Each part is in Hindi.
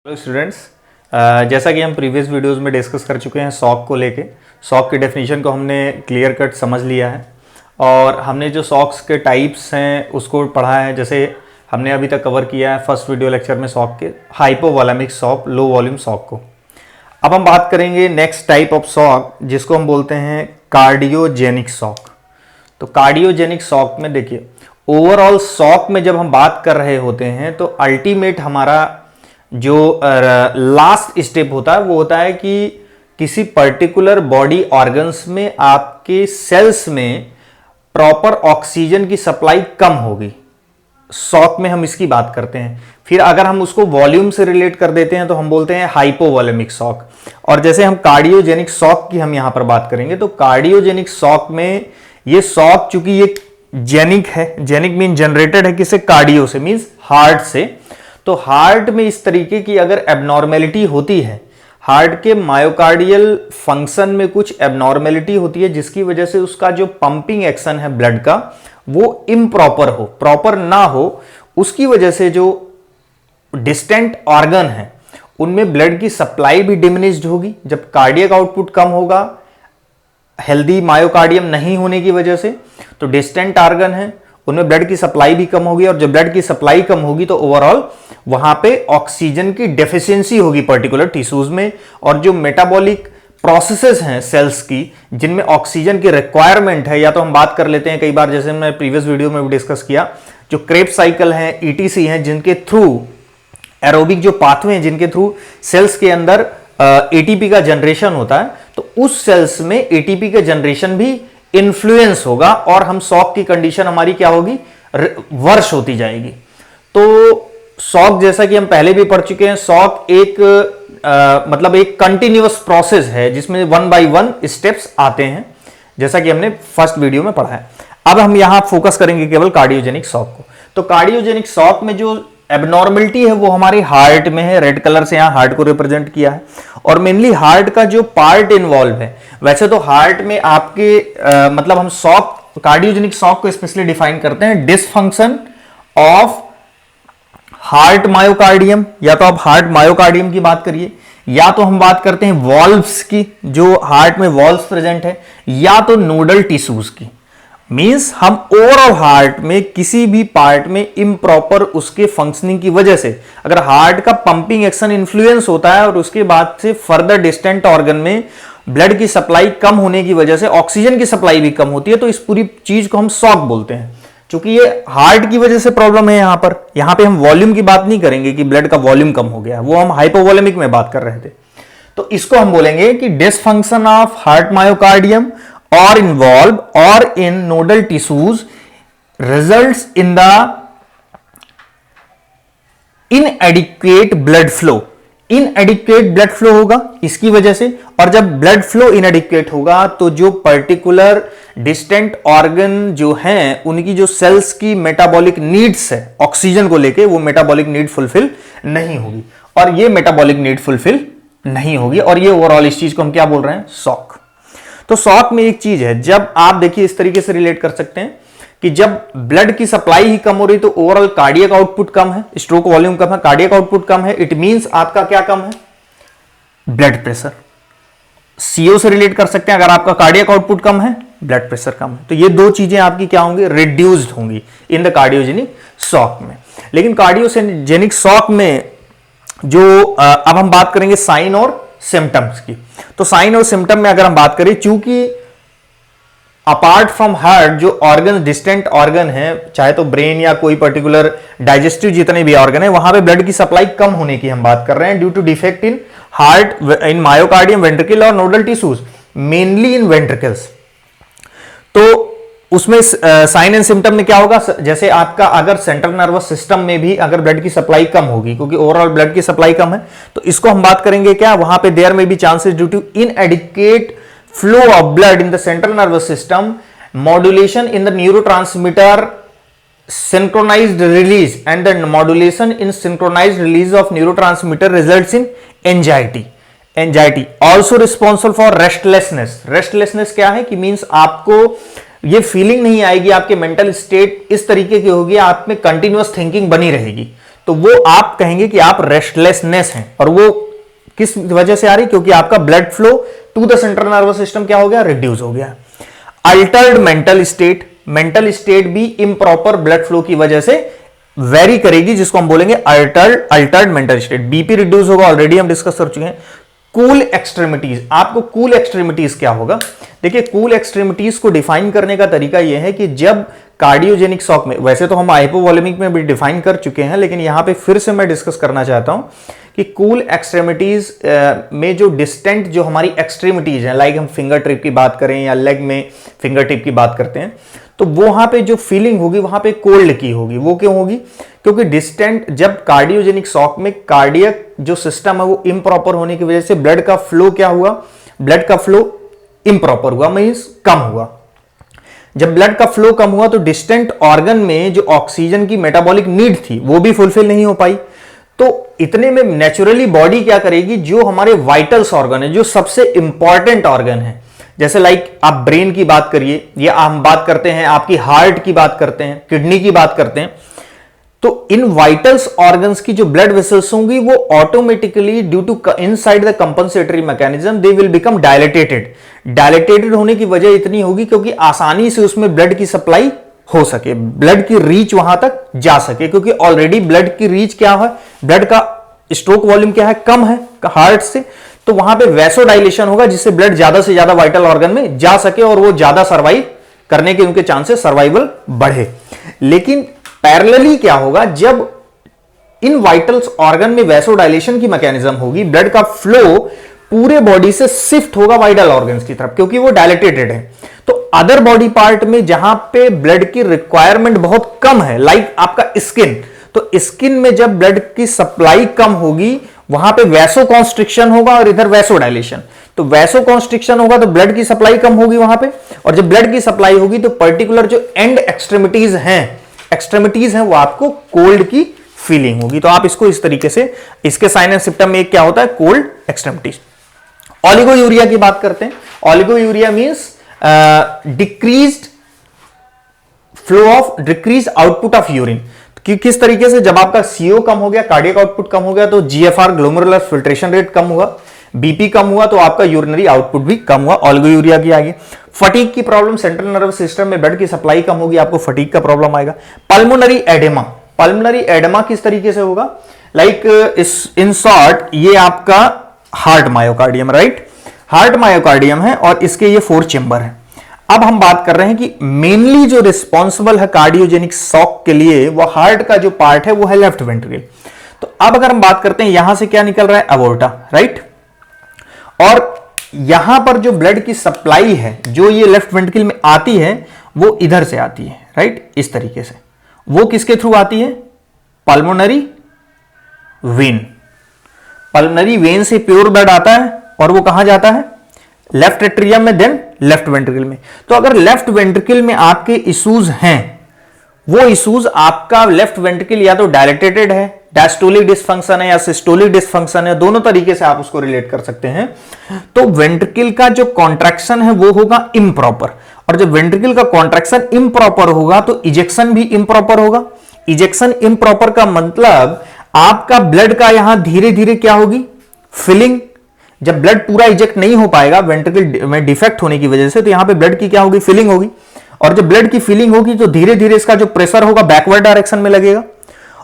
हेलो स्टूडेंट्स, जैसा कि हम प्रीवियस वीडियोस में डिस्कस कर चुके हैं सॉक को लेके। सॉक की डेफिनेशन को हमने क्लियर कट समझ लिया है और हमने जो सॉक्स के टाइप्स हैं उसको पढ़ा है। जैसे हमने अभी तक कवर किया है फर्स्ट वीडियो लेक्चर में सॉक के hypovolemic shock, low volume shock को। अब हम बात करेंगे नेक्स्ट टाइप ऑफ सॉक जिसको हम बोलते हैं कार्डियोजेनिक सॉक। तो कार्डियोजेनिक सॉक में देखिए, ओवरऑल सॉक में जब हम बात कर रहे होते हैं तो अल्टीमेट हमारा जो लास्ट स्टेप होता है वो होता है कि किसी पर्टिकुलर बॉडी ऑर्गन्स में आपके सेल्स में प्रॉपर ऑक्सीजन की सप्लाई कम होगी। सॉक में हम इसकी बात करते हैं। फिर अगर हम उसको वॉल्यूम से रिलेट कर देते हैं तो हम बोलते हैं हाइपोवॉलेमिक सॉक। और जैसे हम कार्डियोजेनिक सॉक की हम यहां पर बात करेंगे तो कार्डियोजेनिक सॉक में ये सॉक चूंकि ये जेनिक है, जेनिक मीन जनरेटेड है किससे? कार्डियो से, मीन्स हार्ट से। तो हार्ट में इस तरीके की अगर एबनॉर्मेलिटी होती है, हार्ट के मायोकार्डियल फंक्शन में कुछ एबनॉर्मेलिटी होती है जिसकी वजह से उसका जो पंपिंग एक्शन है ब्लड का वो इम्प्रॉपर हो, प्रॉपर ना हो, उसकी वजह से जो डिस्टेंट ऑर्गन है उनमें ब्लड की सप्लाई भी डिमिनिश्ड होगी। जब कार्डियक आउटपुट कम होगा हेल्दी मायोकार्डियम नहीं होने की वजह से, तो डिस्टेंट ऑर्गन है उनमें ब्लड की सप्लाई भी कम होगी। और जब ब्लड की सप्लाई कम होगी तो ओवरऑल वहां पे ऑक्सीजन की डेफिशिएंसी होगी पर्टिकुलर टिश्यूज में। और जो मेटाबॉलिक प्रोसेसेस हैं सेल्स की जिनमें ऑक्सीजन की रिक्वायरमेंट है, या तो हम बात कर लेते हैं कई बार, जैसे मैं प्रीवियस वीडियो में भी डिस्कस किया, जो क्रेब्स साइकिल हैं, ईटीसी हैं, जिनके थ्रू एरोबिक जो पाथवे हैं जिनके थ्रू सेल्स के अंदर एटीपी का जनरेशन होता है, तो उस सेल्स में एटीपी का जनरेशन भी इन्फ्लुएंस होगा और हम सॉक की कंडीशन हमारी क्या होगी? वर्ष होती जाएगी। तो सॉक जैसा कि हम पहले भी पढ़ चुके हैं, सॉक एक मतलब एक कंटिन्यूअस प्रोसेस है जिसमें 1 बाय 1 स्टेप्स आते हैं, जैसा कि हमने फर्स्ट वीडियो में पढ़ा है। अब हम यहां फोकस करेंगे केवल कार्डियोजेनिक सॉक को। तो कार्डियोजेनिक सॉक में जो एबनॉर्मलिटी है वो हमारे हार्ट में है। रेड कलर से यहां हार्ट को रिप्रेजेंट किया है और मेनली हार्ट का जो पार्ट इन्वॉल्व है। वैसे तो हार्ट में आपके मतलब हम सॉक, कार्डियोजेनिक सॉक को स्पेशली डिफाइन करते हैं डिसफंक्शन ऑफ हार्ट मायोकार्डियम, या तो आप हार्ट मायोकार्डियम की बात करिए, या तो हम बात करते हैं वॉल्व्स की, जो हार्ट में वॉल्व्स प्रेजेंट है, या तो नोडल टिश्यूज की। मींस हम ओवरऑल हार्ट में किसी भी पार्ट में इम्प्रॉपर उसके फंक्शनिंग की वजह से अगर हार्ट का पंपिंग एक्शन इन्फ्लुएंस होता है और उसके बाद से फर्दर डिस्टेंट ऑर्गन में ब्लड की सप्लाई कम होने की वजह से ऑक्सीजन की सप्लाई भी कम होती है, तो इस पूरी चीज को हम सॉक बोलते हैं। क्योंकि ये हार्ट की वजह से प्रॉब्लम है। यहां पे हम वॉल्यूम की बात नहीं करेंगे कि ब्लड का वॉल्यूम कम हो गया, वो हम हाइपोवॉलेमिक में बात कर रहे थे। तो इसको हम बोलेंगे कि dysfunction of heart myocardium or involve or in nodal tissues results in the inadequate blood flow। inadequate blood flow होगा इसकी वजह से, और जब blood flow inadequate होगा तो जो पर्टिकुलर डिस्टेंट ऑर्गन जो हैं उनकी जो सेल्स की मेटाबॉलिक नीड्स है ऑक्सीजन को लेके, वो मेटाबॉलिक नीड फुलफिल नहीं होगी। और ये मेटाबॉलिक नीड फुलफिल नहीं होगी और ये ओवरऑल इस चीज को हम क्या बोल रहे हैं? सॉक। तो सॉक में एक चीज है, जब आप देखिए इस तरीके से रिलेट कर सकते हैं कि जब ब्लड की सप्लाई ही कम हो रही तो ओवरऑल कार्डियक आउटपुट कम है, स्ट्रोक वॉल्यूम कम है, कार्डियक आउटपुट कम है, इट मींस आपका क्या कम है? Blood pressure. सीओ से रिलेट कर सकते हैं, अगर आपका कार्डियक आउटपुट कम है, ब्लड प्रेशर कम है, तो ये दो चीजें आपकी क्या होंगी? रिड्यूस्ड होंगी इन द कार्डियोजेनिक सॉक में। लेकिन कार्डियोजेनिक सॉक में जो अब हम बात करेंगे साइन और सिम्टम्स की। तो साइन और सिम्टम में अगर हम बात करें, चूंकि अपार्ट फ्रॉम हार्ट जो ऑर्गन डिस्टेंट ऑर्गन है, चाहे तो ब्रेन या कोई पर्टिकुलर डाइजेस्टिव जितने भी ऑर्गन है, वहां पे ब्लड की सप्लाई कम होने की हम बात कर रहे हैं due to defect in heart, in myocardium, ventricle और nodal tissues, mainly in ventricles. तो उसमें साइन एंड सिम्टम में क्या होगा? जैसे आपका अगर सेंट्रल नर्वस सिस्टम में भी अगर ब्लड की सप्लाई कम होगी, क्योंकि ओवरऑल ब्लड की सप्लाई कम है, तो इसको हम बात करेंगे क्या? वहां पे there may be chances due to inadequate flow of blood in the central nervous system, modulation in the neurotransmitter synchronized release, and the modulation in synchronized release of neurotransmitter results in anxiety also responsible for restlessness क्या है कि मींस आपको ये फीलिंग नहीं आएगी, आपके मेंटल स्टेट इस तरीके की होगी, आप में कंटिन्यूअस थिंकिंग बनी रहेगी। तो वो आप कहेंगे कि आप रेस्टलेसनेस हैं, और वो किस वजह से आ रही, क्योंकि आपका blood flow to the central nervous system क्या हो गया, रिड्यूस हो गया। अल्टर्ड मेंटल स्टेट भी इम्प्रॉपर ब्लड फ्लो की वजह से वेरी करेगी, जिसको हम बोलेंगे altered mental state. BP reduce होगा, ऑलरेडी हम डिस्कस कर चुके हैं। कूल एक्सट्रीमिटीज, आपको कूल एक्सट्रीमिटीज क्या होगा, देखिए कूल एक्सट्रीमिटीज को डिफाइन करने का तरीका यह है कि जब कार्डियोजेनिक शॉक में, वैसे तो हम हाइपोवोलेमिक में भी डिफाइन कर चुके हैं, लेकिन यहां पे फिर से मैं डिस्कस करना चाहता हूं कि कूल एक्सट्रीमिटीज में जो डिस्टेंट जो हमारी एक्सट्रीमिटीज हैं, लाइक हम फिंगर टिप की बात करें या लेग में फिंगर टिप की बात करते हैं, तो वहां पे जो फीलिंग होगी वहां पे कोल्ड की होगी। वो क्यों होगी, क्योंकि डिस्टेंट, जब कार्डियोजेनिक शॉक में कार्डियक जो सिस्टम है वो इम्प्रॉपर होने की वजह से ब्लड का फ्लो क्या हुआ, ब्लड का फ्लो इम्प्रॉपर हुआ, मींस कम हुआ। जब ब्लड का फ्लो कम हुआ तो डिस्टेंट ऑर्गन में जो ऑक्सीजन की मेटाबॉलिक नीड थी वो भी फुलफिल नहीं हो पाई। तो इतने में नेचुरली बॉडी क्या करेगी, जो हमारे वाइटल्स ऑर्गन है, जो सबसे इंपॉर्टेंट ऑर्गन है, जैसे लाइक आप ब्रेन की बात करिए, या हम बात करते हैं आपकी हार्ट की बात करते हैं, किडनी की बात करते हैं, तो इन वाइटल्स ऑर्गन्स की जो ब्लड वेसल्स होंगी वो automatically due to inside the compensatory mechanism they will become dilated होने की वजह इतनी होगी क्योंकि आसानी से उसमें ब्लड की सप्लाई हो सके, ब्लड की रीच वहां तक जा सके, क्योंकि ऑलरेडी ब्लड की रीच क्या है, ब्लड का स्ट्रोक वॉल्यूम क्या है, कम है हार्ट से, तो वहां पे वैसोडाइलेशन होगा जिससे ब्लड ज्यादा से ज्यादा वाइटल ऑर्गन में जा सके और वो ज्यादा सर्वाइव करने के उनके चांसेस सर्वाइवल बढ़े। लेकिन पैरेलली क्या होगा, जब इन वाइटल्स ऑर्गन में वैसोडाइलेशन की मैकेनिज्म होगी, ब्लड का फ्लो पूरे बॉडी से शिफ्ट होगा वाइटल ऑर्गन्स की तरफ, क्योंकि वो डायलेटेटेड है। तो अदर बॉडी पार्ट में जहां पे ब्लड की रिक्वायरमेंट बहुत कम है, लाइक आपका स्किन, तो स्किन में जब ब्लड की सप्लाई कम होगी वहां पे वैसो कॉन्स्ट्रिक्शन होगा और इधर वैसो डायलेशन। तो वैसो कॉन्स्ट्रिक्शन होगा तो ब्लड की सप्लाई कम होगी वहां पे, और जब ब्लड की सप्लाई होगी तो पर्टिकुलर जो एंड एक्सट्रीमिटीज हैं वो आपको कोल्ड की फीलिंग होगी। तो आप इसको इस तरीके से, इसके साइन एंड सिम्पटम में क्या होता है, कोल्ड एक्सट्रीमिटीज। ऑलिगोयूरिया की बात करते हैं। Oliguria means decreased flow of, decrease output of urine. कि किस तरीके से, जब आपका सीओ कम हो गया, कार्डियक आउटपुट कम हो गया, तो जीएफआर ग्लोमेरुलर फिल्ट्रेशन रेट कम हुआ, बीपी कम हुआ, तो आपका यूरिनरी आउटपुट भी कम हुआ, ऑलिगोयूरिया की आगे। फटीग की प्रॉब्लम, सेंट्रल नर्वस सिस्टम में ब्लड की सप्लाई कम होगी, आपको फटीग का प्रॉब्लम आएगा। पल्मोनरी एडेमा किस तरीके से होगा, लाइक इन शॉर्ट ये आपका heart myocardium, right, heart myocardium है और इसके ये 4 चेंबर है। अब हम बात कर रहे हैं कि मेनली जो रिस्पॉन्सिबल है कार्डियोजेनिक शॉक के लिए, वो हार्ट का जो पार्ट है वो है लेफ्ट वेंट्रिकल। तो अब अगर हम बात करते हैं यहां से क्या निकल रहा है, अबोर्टा, राइट, और यहां पर जो ब्लड की सप्लाई है जो ये लेफ्ट वेंट्रिकल में आती है वो इधर से आती है, राइट, इस तरीके से। वो किसके थ्रू आती है, पल्मोनरी वेन। पल्मोनरी वेन से प्योर ब्लड आता है और वो कहां जाता है, लेफ्ट एट्रियम में, देन लेफ्ट वेंट्रिकल में। तो अगर लेफ्ट वेंट्रिकल में आपके इश्यूज हैं, वो इश्यूज आपका लेफ्ट वेंट्रिकल या तो डायलेटेटेड है, डायस्टोलिक डिसफंक्शन है, या सिस्टोलिक डिसफंक्शन है, दोनों तरीके से आप उसको रिलेट कर सकते हैं। तो वेंट्रिकल का जो कॉन्ट्रैक्शन है वो होगा इम्प्रॉपर, और जब वेंट्रिकल का कॉन्ट्रैक्शन इम्प्रॉपर होगा तो इजेक्शन भी इम्प्रॉपर होगा। इजेक्शन इम्प्रॉपर का मतलब आपका ब्लड का यहां धीरे धीरे क्या होगी, फिलिंग। जब ब्लड पूरा इजेक्ट नहीं हो पाएगा वेंट्रिकल में डिफेक्ट होने की वजह से, तो यहां पे ब्लड की क्या होगी, फिलिंग होगी, और जब ब्लड की फिलिंग होगी तो धीरे धीरे इसका जो प्रेशर होगा बैकवर्ड डायरेक्शन में लगेगा,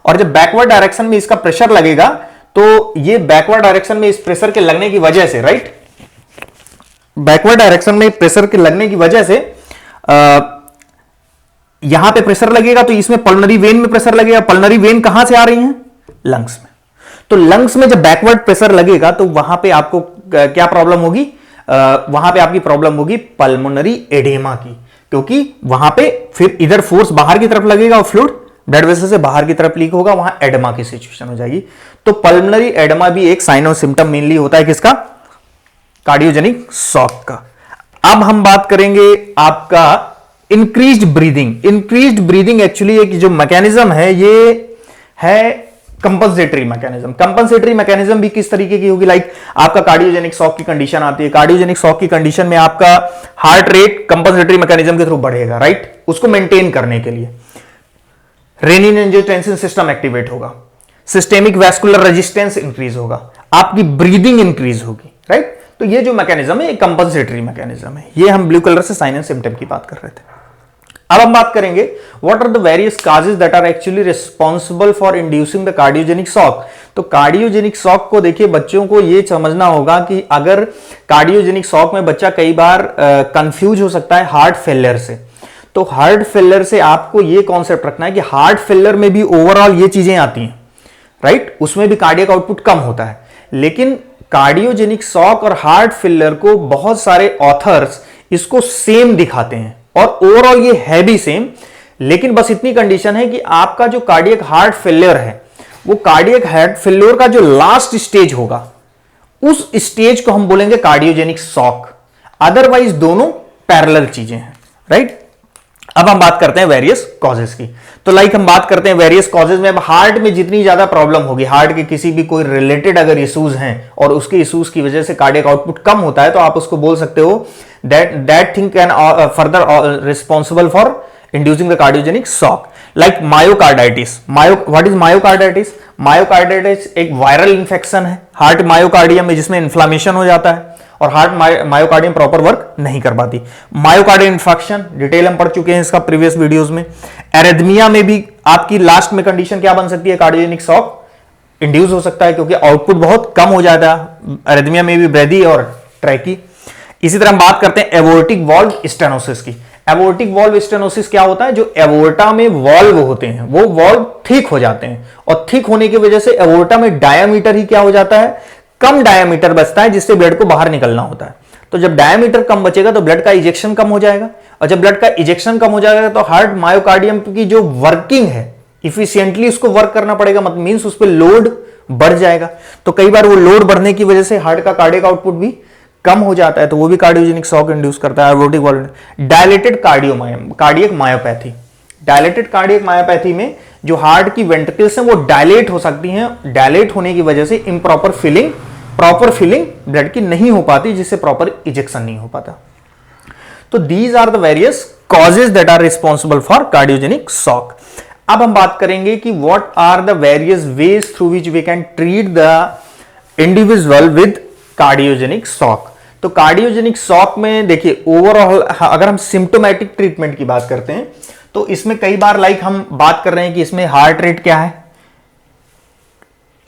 और जब बैकवर्ड डायरेक्शन में इसका प्रेशर लगेगा तो ये बैकवर्ड डायरेक्शन में इस प्रेशर के लगने की वजह से, राइट, बैकवर्ड डायरेक्शन में प्रेशर के लगने की वजह से यहां पे प्रेशर लगेगा तो इसमें पल्मोनरी वेन में प्रेशर लगेगा। पल्मोनरी वेन कहां से आ रही है, लंग्स में। तो लंग्स में जब बैकवर्ड प्रेशर लगेगा तो वहां पे आपको क्या प्रॉब्लम होगी, वहां पे आपकी प्रॉब्लम होगी पल्मोनरी एडेमा की, क्योंकि वहां पे फिर इधर फोर्स बाहर की तरफ लगेगा और फ्लूइड ब्लड वेसल से बाहर की तरफ लीक होगा, वहां एडेमा की सिचुएशन हो जाएगी। तो पल्मोनरी एडेमा भी एक साइन और सिम्टम मेनली होता है किसका, कार्डियोजेनिक शॉक का। अब हम बात करेंगे आपका increased breathing. Increased breathing actually एक जो मैकेनिज्म है ये है कंपनसेटरी मैकेनिज्म। कंपनसेटरी मैकेनिज्म भी किस तरीके की होगी, लाइक आपका कार्डियोजेनिक शॉक की कंडीशन आती है, कार्डियोजेनिक शॉक की कंडीशन में आपका हार्ट रेट कंपनसेटरी मैकेनिज्म के थ्रू बढ़ेगा, राइट, उसको मेंटेन करने के लिए रेनिन एंजियोटेंसिन सिस्टम एक्टिवेट होगा। सिस्टेमिक वैस्कुलर रेजिस्टेंस इंक्रीज होगा, आपकी ब्रीदिंग इंक्रीज होगी, राइट। तो ये जो मैकेनिज्म है, एक कंपनसेटरी मैकेनिज्म है। ये हम ब्लू कलर से साइन एंड सिम्टम की बात कर रहे थे। अब हम बात करेंगे what are the various causes that are actually responsible for inducing the cardiogenic shock. तो कार्डियोजेनिक शॉक को देखिए, बच्चों को ये समझना होगा कि अगर कार्डियोजेनिक शॉक में बच्चा कई बार कंफ्यूज हो सकता है हार्ट फेलियर से। तो हार्ट फेलियर से आपको ये कॉन्सेप्ट रखना है कि हार्ट फेलियर में भी ओवरऑल ये चीजें आती हैं, राइट। उसमें भी कार्डियक आउटपुट कम होता है, लेकिन कार्डियोजेनिक शॉक और हार्ट फेलियर को बहुत सारे ऑथर्स इसको सेम दिखाते हैं और ओवरऑल ये है भी सेम, लेकिन बस इतनी कंडीशन है कि आपका जो कार्डियक हार्ट फेलियर है वो कार्डियक हार्ट फेलियर का जो लास्ट स्टेज होगा उस स्टेज को हम बोलेंगे कार्डियोजेनिक शॉक। अदरवाइज दोनों पैरेलल चीजें हैं, राइट। अब हम बात करते हैं वेरियस कॉजेज की। तो हम बात करते हैं वेरियस कॉजेज में। अब हार्ट में जितनी ज्यादा प्रॉब्लम होगी, हार्ट के किसी भी कोई रिलेटेड अगर इश्यूज हैं और उसके इश्यूज की वजह से कार्डियक आउटपुट कम होता है, तो आप उसको बोल सकते हो that thing can further responsible for inducing the cardiogenic shock, like myocarditis. What is myocarditis? Myocarditis एक वायरल इंफेक्शन है हार्ट मायोकार्डियम में, जिसमें इन्फ्लामेशन हो जाता है और हार्ट मायोकार्डियम प्रॉपर वर्क नहीं कर पाती। मायोकार्डियल इंफेक्शन डिटेल हम पढ़ चुके हैं इसका प्रीवियस वीडियोस में। एरिथमिया में भी आपकी लास्ट में कंडीशन क्या बन सकती है, कार्डियोजेनिक शॉक इंड्यूस हो सकता है, क्योंकि आउटपुट बहुत कम हो जाता है एरिथमिया में भी, ब्रेदी और ट्रैकी। इसी तरह हम बात करते हैं एवोर्टिक वॉल्व स्टेनोसिस की। एवोर्टिक वॉल्व स्टेनोसिस क्या होता है, जो एवोर्टा में वॉल्व होते हैं वो वॉल्व थिक हो जाते हैं, और थिक होने की वजह से एवोर्टा में डायामीटर ही क्या हो जाता है, कम डायामीटर बचता है, जिससे ब्लड को बाहर निकलना होता है। तो जब डायामीटर कम बचेगा तो ब्लड का इजेक्शन कम हो जाएगा, और जब ब्लड का इजेक्शन कम हो जाएगा तो हार्ट मायोकार्डियम की जो वर्किंग है इफिशिएंटली उसको वर्क करना पड़ेगा, मतलब मींस उस पर लोड बढ़ जाएगा। तो कई बार वो लोड बढ़ने की वजह से हार्ट का कार्डियक आउटपुट भी कम हो जाता है, तो वो भी कार्डियोजेनिक शॉक इंड्यूस करता है। Aortic valve. Dilated cardiac myopathy. Dilated cardiac myopathy में जो हार्ट की वेंट्रिकल्स हैं वो डायलेट हो सकती हैं, डायलेट होने की वजह से improper filling, proper filling blood की नहीं हो पाती, जिससे प्रॉपर इजेक्शन नहीं हो पाता। तो these are the various causes that are responsible for cardiogenic shock. अब हम बात करेंगे कि what are the various ways through which we can treat the individual with cardiogenic shock. तो कार्डियोजेनिक शॉक में देखिए ओवरऑल अगर हम सिम्टोमेटिक ट्रीटमेंट की बात करते हैं तो इसमें कई बार हम बात कर रहे हैं कि इसमें हार्ट रेट क्या है,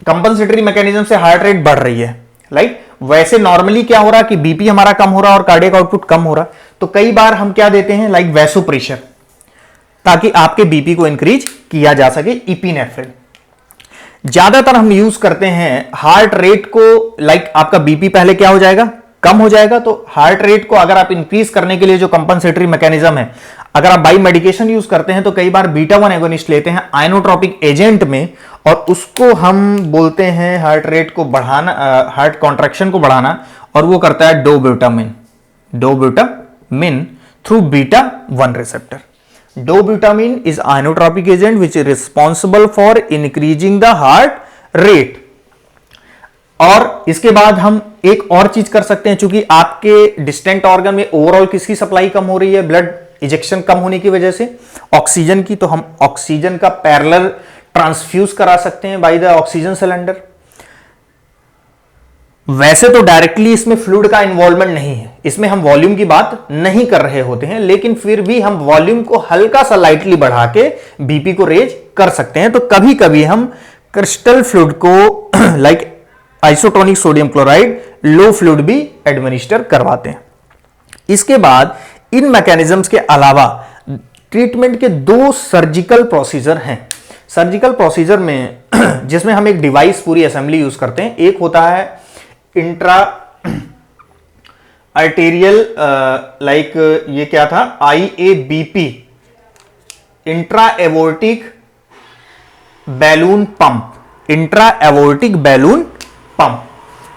कंपनसेटरी मैकेनिज्म से हार्ट रेट बढ़ रही है, राइट। वैसे नॉर्मली क्या हो रहा है कि बीपी हमारा कम हो रहा है और कार्डियक आउटपुट कम हो रहा है, तो कई बार हम क्या देते हैं वैसोप्रेशर, ताकि आपके बीपी को इंक्रीज किया जा सके, इपिनेफ्रिन। ज्यादातर हम यूज करते हैं हार्ट रेट को, आपका बीपी पहले क्या हो जाएगा, कम हो जाएगा, तो हार्ट रेट को अगर आप इंक्रीज करने के लिए जो कंपनसेटरी मैकेनिज्म है, अगर आप बाई मेडिकेशन यूज करते हैं तो कई बार बीटा 1 एगोनिस्ट लेते हैं आयनोट्रोपिक एजेंट में, और उसको हम बोलते हैं हार्ट रेट को बढ़ाना, हार्ट कॉन्ट्रैक्शन को बढ़ाना, और वो करता है dobutamine through beta 1 receptor. Dobutamine is inotropic agent which is responsible for increasing the heart rate। और इसके बाद हम एक और चीज कर सकते हैं, चूंकि आपके डिस्टेंट ऑर्गन में ओवरऑल किसकी सप्लाई कम हो रही है, ब्लड इजेक्शन कम होने की वजह से ऑक्सीजन की, तो हम ऑक्सीजन का पैरेलल ट्रांसफ्यूज करा सकते हैं बाय द ऑक्सीजन सिलेंडर। वैसे तो डायरेक्टली इसमें फ्लूइड का इन्वॉल्वमेंट नहीं है, इसमें हम वॉल्यूम की बात नहीं कर रहे होते हैं, लेकिन फिर भी हम वॉल्यूम को हल्का सा लाइटली बढ़ा के बीपी को रेज कर सकते हैं। तो कभी कभी हम क्रिस्टल फ्लूइड को आइसोटोनिक सोडियम क्लोराइड लो फ्लूइड भी एडमिनिस्टर करवाते हैं। इसके बाद इन मैकेनिज्म्स के अलावा ट्रीटमेंट के 2 सर्जिकल प्रोसीजर हैं। सर्जिकल प्रोसीजर में जिसमें हम एक डिवाइस पूरी असेंबली यूज करते हैं, एक होता है इंट्रा आर्टेरियल, ये क्या था, IABP, intra aortic balloon pump, intra aortic balloon pump.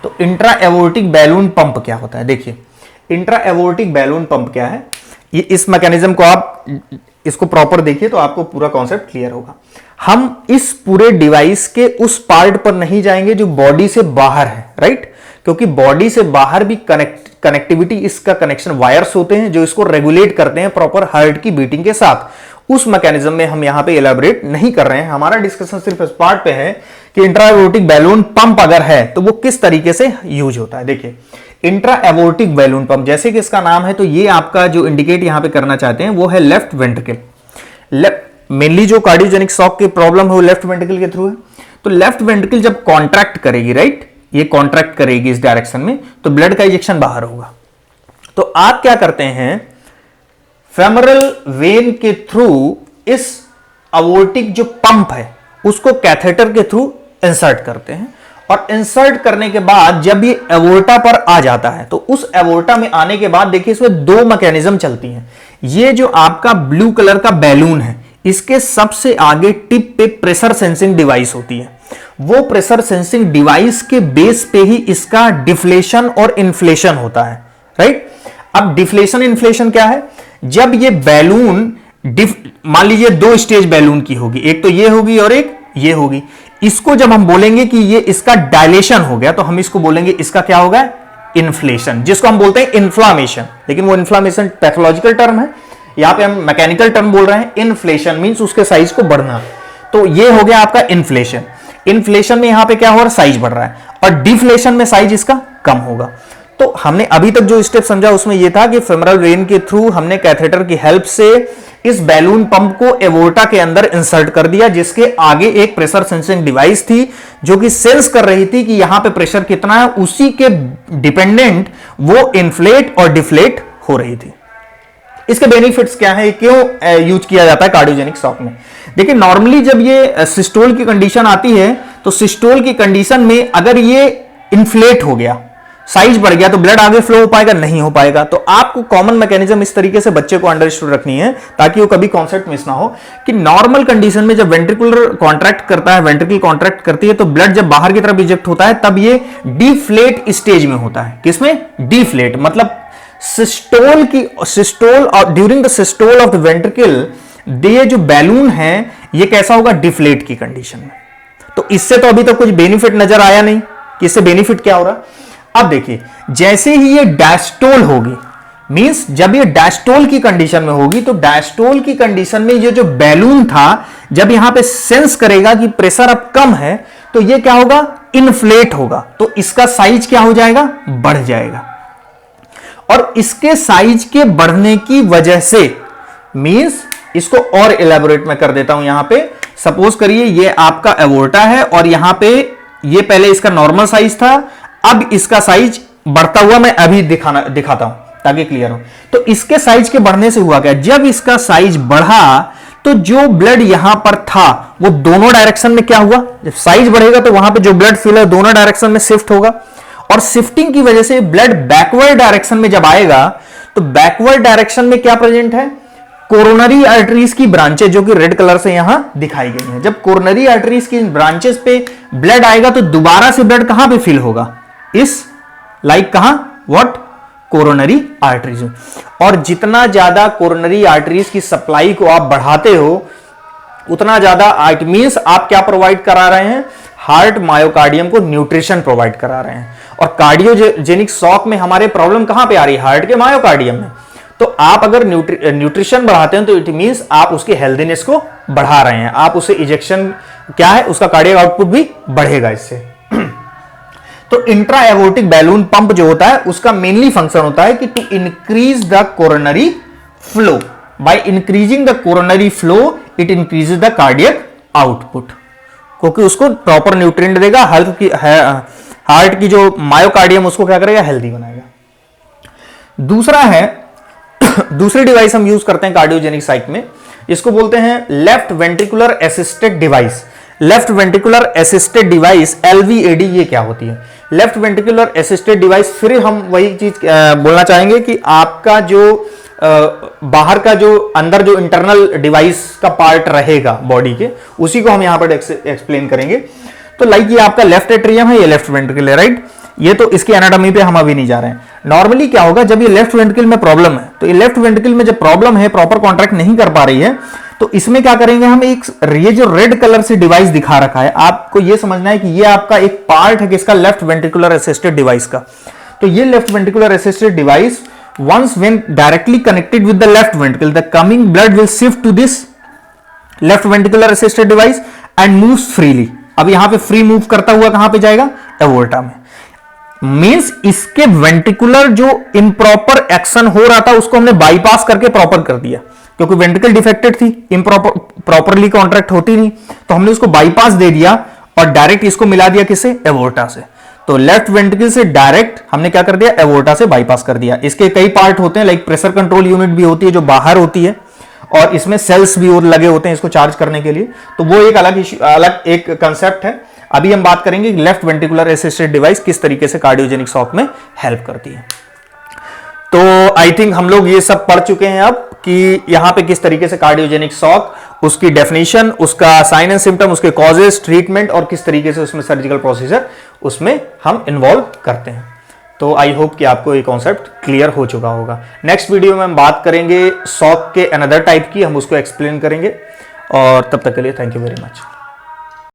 तो इंट्रा एवोर्टिक बैलून पंप क्या होता है, देखिए इंट्रा एवोर्टिक बैलून पंप क्या है, ये इस मैकेनिज्म को आप इसको प्रॉपर देखिए तो आपको पूरा कॉन्सेप्ट क्लियर होगा। हम इस पूरे डिवाइस के उस पार्ट पर नहीं जाएंगे जो बॉडी से बाहर है, राइट, क्योंकि बॉडी से बाहर भी कनेक्टिविटी, इसका कनेक्शन वायर्स होते हैं जो इसको रेगुलेट करते हैं प्रॉपर हार्ट की बीटिंग के साथ, उस मैकेनिज्म में हम यहां पे इलेबोरेट नहीं कर रहे हैं। हमारा डिस्कशन सिर्फ इस पार्ट पे है कि इंट्रा एबोर्टिक बैलून पंप अगर है तो वो किस तरीके से यूज होता है। देखिए इंट्रा एबोर्टिक बैलून पंप, जैसे कि इसका नाम है, तो ये आपका जो इंडिकेट यहां पे करना चाहते हैं वो है लेफ्ट वेंट्रिकल। मेनली जो कार्डियोजेनिक शॉक की प्रॉब्लम है वो लेफ्ट वेंट्रिकल के थ्रू है। तो लेफ्ट वेंट्रिकल जब कॉन्ट्रैक्ट करेगी, राइट, ये कॉन्ट्रैक्ट करेगी इस डायरेक्शन में, तो ब्लड का इंजेक्शन बाहर होगा। तो आप क्या करते हैं, फेमरल वेन के थ्रू इस अवोर्टिक जो पंप है उसको कैथेटर के थ्रू इंसर्ट करते हैं, और इंसर्ट करने के बाद जब ये एवोर्टा पर आ जाता है तो उस एवोर्टा में आने के बाद देखिए इसमें दो मैकेनिज्म चलती हैं। ये जो आपका ब्लू कलर का बैलून है, इसके सबसे आगे टिप पे प्रेशर सेंसिंग डिवाइस होती है। वो प्रेशर सेंसिंग डिवाइस के बेस पे ही इसका डिफ्लेशन और इन्फ्लेशन होता है, राइट। अब डिफ्लेशन इन्फ्लेशन क्या है, जब ये बैलून मान लीजिए दो स्टेज बैलून की होगी, एक तो ये होगी और एक ये होगी। इसको जब हम बोलेंगे कि ये इसका डायलेशन हो गया तो हम इसको बोलेंगे इसका क्या होगा, इन्फ्लेशन, जिसको हम बोलते हैं इन्फ्लामेशन। लेकिन वो इन्फ्लामेशन पैथोलॉजिकल टर्म है, यहां पे हम मैकेनिकल टर्म बोल रहे हैं। इन्फ्लेशन मींस उसके साइज को बढ़ना। तो ये हो गया आपका इन्फ्लेशन। इन्फ्लेशन में यहां पे क्या हो रहा है, साइज बढ़ रहा है, और डिफ्लेशन में साइज इसका कम होगा। तो हमने अभी तक जो स्टेप समझा उसमें यह था कि फेमरल वेन के थ्रू हमने कैथेटर की हेल्प से इस बैलून पंप को एवोर्टा के अंदर इंसर्ट कर दिया, जिसके आगे एक प्रेशर सेंसिंग डिवाइस थी जो कि सेंस कर रही थी कि यहां पे प्रेशर कितना है, उसी के डिपेंडेंट वो इन्फ्लेट और डिफ्लेट हो रही थी। इसके बेनिफिट्स क्या है, क्यों यूज किया जाता है कार्डियोजेनिक शॉक में। देखिए नॉर्मली जब ये सिस्टोल की कंडीशन आती है तो सिस्टोल की कंडीशन में अगर ये इन्फ्लेट हो गया, साइज बढ़ गया, तो ब्लड आगे फ्लो हो पाएगा, नहीं हो पाएगा। तो आपको कॉमन मैकेनिज्म इस तरीके से बच्चे को अंडरस्टूड रखनी है ताकि वो कभी कॉन्सेप्ट मिस ना हो कि नॉर्मल कंडीशन में जब वेंट्रिकुलर कॉन्ट्रैक्ट करता है, वेंट्रिकल कॉन्ट्रैक्ट करती है, तो ब्लड जब बाहर की तरफ इजेक्ट होता है तब ये डिफ्लेट स्टेज में होता है। किसमें, डिफ्लेट, मतलब सिस्टोल और during the systole of the ventricle ये जो बैलून है ये कैसा होगा, डिफ्लेट की कंडीशन में। तो इससे तो अभी तक कुछ बेनिफिट नजर आया नहीं कि इससे बेनिफिट क्या हो रहा। अब देखिए जैसे ही ये डायस्टोल होगी, मींस जब ये डायस्टोल की कंडीशन में होगी, तो डायस्टोल की कंडीशन में ये जो बैलून था जब यहां पे सेंस करेगा कि प्रेशर अब कम है, तो ये क्या होगा, इन्फ्लेट होगा। तो इसका साइज क्या हो जाएगा, बढ़ जाएगा। और इसके साइज के बढ़ने की वजह से, मींस इसको और इलेबोरेट में कर देता हूं। यहां पे सपोज करिए ये आपका एवोर्टा है और यहां पे ये पहले इसका नॉर्मल साइज था, अब इसका साइज बढ़ता हुआ मैं अभी दिखाता हूं ताकि क्लियर हो। तो इसके साइज के बढ़ने से हुआ क्या, जब इसका साइज बढ़ा तो जो ब्लड यहां पर था वो दोनों डायरेक्शन में क्या हुआ, जब साइज बढ़ेगा तो वहां पे जो ब्लड फ्लो है दोनों डायरेक्शन में शिफ्ट होगा, और शिफ्टिंग की वजह से ब्लड बैकवर्ड डायरेक्शन में जब आएगा तो बैकवर्ड डायरेक्शन में क्या प्रेजेंट है, कोरोनरी आर्टरीज की ब्रांचेस जो कि रेड कलर से यहां दिखाई गई हैं। जब कोरोनरी आर्टरीज की ब्रांचेस पे ब्लड आएगा तो दोबारा से ब्लड कहां पे फिल होगा, इस लाइक कहां, व्हाट, कोरोनरी आर्टरीज में। और जितना ज्यादा कोरोनरी आर्टरीज की सप्लाई को आप बढ़ाते हो उतना ज्यादा, इट मींस आप क्या प्रोवाइड करा रहे हैं, हार्ट मायोकार्डियम को न्यूट्रिशन प्रोवाइड करा रहे हैं। और कार्डियोजेनिक शॉक में हमारे प्रॉब्लम कहां पे आ रही है, हार्ट के मायोकार्डियम में। तो आप अगर न्यूट्रिशन बढ़ाते हैं तो इट मींस आप उसकी हेल्दीनेस को बढ़ा रहे हैं, आप उसे इजेक्शन क्या है, उसका कार्डियक आउटपुट भी बढ़ेगा इससे। तो इंट्रा एवोर्टिक बैलून पंप जो होता है उसका मेनली फंक्शन होता है कि to increase the coronary flow. By increasing the coronary flow it increases the cardiac output, क्योंकि उसको प्रॉपर न्यूट्रिएंट देगा, हार्ट की जो मायोकार्डियम उसको क्या करेगा, हेल्दी बनाएगा। दूसरा है, दूसरी डिवाइस हम यूज करते हैं कार्डियोजेनिक साइक में, इसको बोलते हैं left ventricular assisted device. Left ventricular assisted device LVAD, ये क्या होती है, लेफ्ट वेंट्रिकुलर असिस्टेड डिवाइस। फिर हम वही चीज बोलना चाहेंगे कि आपका जो बाहर का जो अंदर जो इंटरनल डिवाइस का पार्ट रहेगा बॉडी के, उसी को हम यहां पर एक्सप्लेन करेंगे। तो लाइक ये आपका लेफ्ट एट्रियम है, ये लेफ्ट वेंट्रिकल है, राइट। ये तो इसकी एनाटॉमी पे हम अभी नहीं जा रहे हैं। नॉर्मली क्या होगा, जब ये लेफ्ट वेंट्रिकल में प्रॉब्लम है, तो ये लेफ्ट वेंट्रिकल में जब प्रॉब्लम है, प्रॉपर कॉन्ट्रैक्ट नहीं कर पा रही है, तो इसमें क्या करेंगे हम, एक ये जो रेड कलर से डिवाइस दिखा रखा है, आपको ये समझना है कि ये आपका एक पार्ट है किसका, लेफ्ट वेंट्रिकुलर असिस्टेड डिवाइस का। तो ये left ventricular assisted device once when directly connected with the left ventricle the coming blood will shift to this left ventricular assisted device and moves freely. अब यहां पे फ्री मूव करता हुआ कहां पे जाएगा? एवोर्टा में। मींस इसके वेंट्रिकुलर जो इम्प्रॉपर एक्शन हो रहा था उसको हमने बाईपास करके प्रॉपर कर दिया, क्योंकि वेंट्रिकल डिफेक्टेड थी, इम्प्रॉपर प्रॉपरली कॉन्ट्रैक्ट होती नहीं, तो हमने उसको बाईपास दे दिया और डायरेक्ट इसको मिला दिया किससे? एवोर्टा से। तो लेफ्ट वेंट्रिकल से डायरेक्ट हमने क्या कर दिया? एवोर्टा से बाईपास कर दिया। इसके कई पार्ट होते हैं, लाइक प्रेशर कंट्रोल यूनिट भी होती है जो बाहर होती है, और इसमें सेल्स भी और लगे होते हैं इसको चार्ज करने के लिए, तो वो एक अलग एक कंसेप्ट है। अभी हम बात करेंगे लेफ्ट वेंट्रिकुलर असिस्टेड डिवाइस किस तरीके से कार्डियोजेनिक शॉक में हेल्प करती है। तो आई थिंक हम लोग ये सब पढ़ चुके हैं अब कि यहां पे किस तरीके से कार्डियोजेनिक शॉक, उसकी डेफिनेशन, उसका साइन एंड सिम्टम, उसके कॉजेस, ट्रीटमेंट और किस तरीके से उसमें सर्जिकल प्रोसीजर उसमें हम इन्वॉल्व करते हैं। तो आई होप कि आपको ये कॉन्सेप्ट क्लियर हो चुका होगा। नेक्स्ट वीडियो में हम बात करेंगे शॉक के अनदर टाइप की, हम उसको एक्सप्लेन करेंगे। और तब तक के लिए थैंक यू वेरी मच।